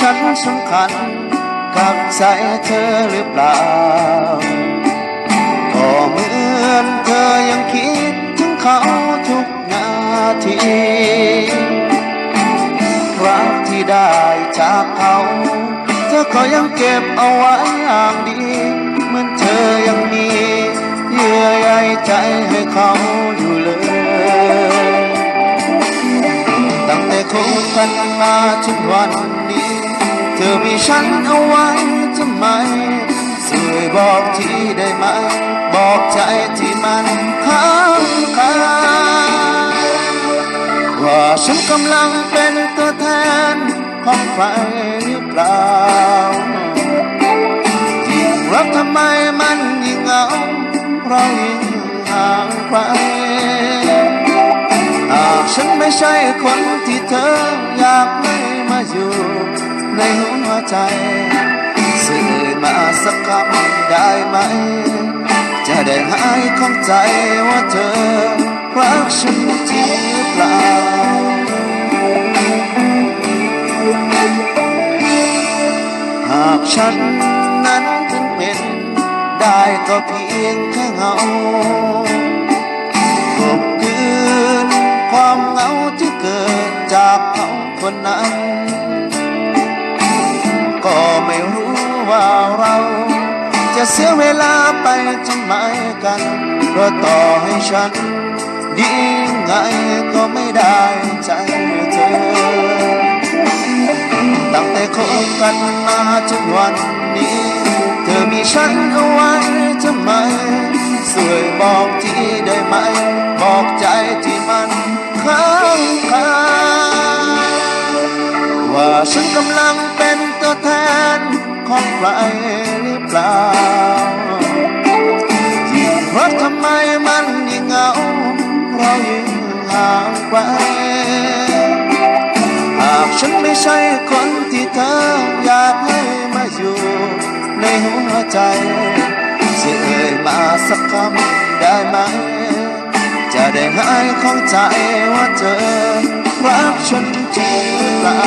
ฉันสำคัญกับใจเธอหรือเปล่าก็เหมือนเธอยังคิดถึงเขาทุกนาทีรักที่ได้จากเขาเธอก็ยังเก็บเอาไว้อย่างดีเหมือนเธอยังมีเยื่อใยใจให้เขาอยู่เลยตั้งแต่คบกันมาจนวันนี้เธอมีฉันเอาไว้ทำไมช่วยบอกทีได้ไหมบอกใจที่มันค้างคาว่าฉันกำลังเป็นตัวแทนของใครหรือเปล่ายิ่งรักทำไมมันยิ่งเหงาเรายิ่งห่างไกลหากฉันไม่ใช่คนที่เธออยากให้มาอยู่ในหัวใจสื่อมาสักคำได้ไหมจะได้หายข้องใจว่าเธอรักฉันจริงหรือเปล่าหากฉันนั้นถึงเป็นได้ก็เพียงแค่เงากลบคืนความเหงาที่เกิดจากเขาคนนั้นก็ไม่รู้ว่าเราจะเสียเวลาไปทำไมกันเพราะต่อให้ฉันดีไงก็ไม่ได้ใจเธอตั้งแต่คบกันมาจนวันนี้เธอมีฉันเอาไว้ทำไมช่วยบอกทีได้ไหมบอกใจที่มันค้างคาว่าฉันกำลังเป็นตัวแทนของใครหรือเปล่ายิ่งรักทำไมมันยิ่งเหงาเรายิ่งห่างไกลหากฉันไม่ใช่คนที่เธออยากให้มาอยู่ในหัวใจจะเอ่ยมาสักคำได้ไหมจะได้หายข้องใจว่าเธอรักฉันจริงหรือเปล่า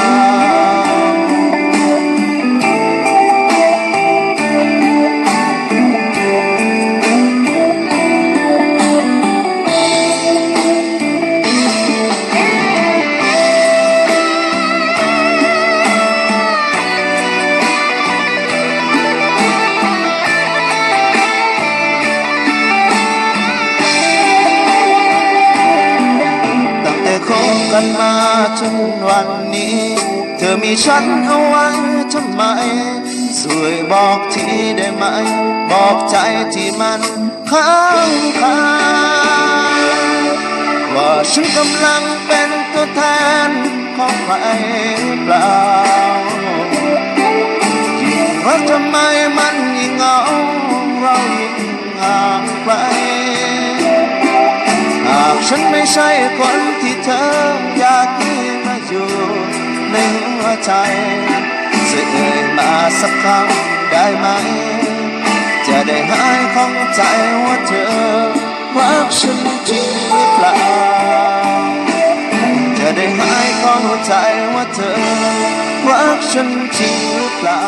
กันมาจนวันนี้เธอมีฉันเอาไว้ทำไมช่วยบอกทีได้ไหมบอกใจที่มันค้างคาว่าฉันกำลังเป็นตัวแทนของใครหรือเปล่ายิ่งรักทำไมมันยิ่งเหงาเรายิ่งห่างไกลหากฉันไม่ใช่คนที่เธออยากให้มาอยู่ในหัวใจจะเอ่ยมาสักคำได้ไหมจะได้หายข้องใจว่าเธอรักฉันจริงหรือเปล่าจะได้หายข้องใจว่าเธอรักฉันจริงหรือเปล่า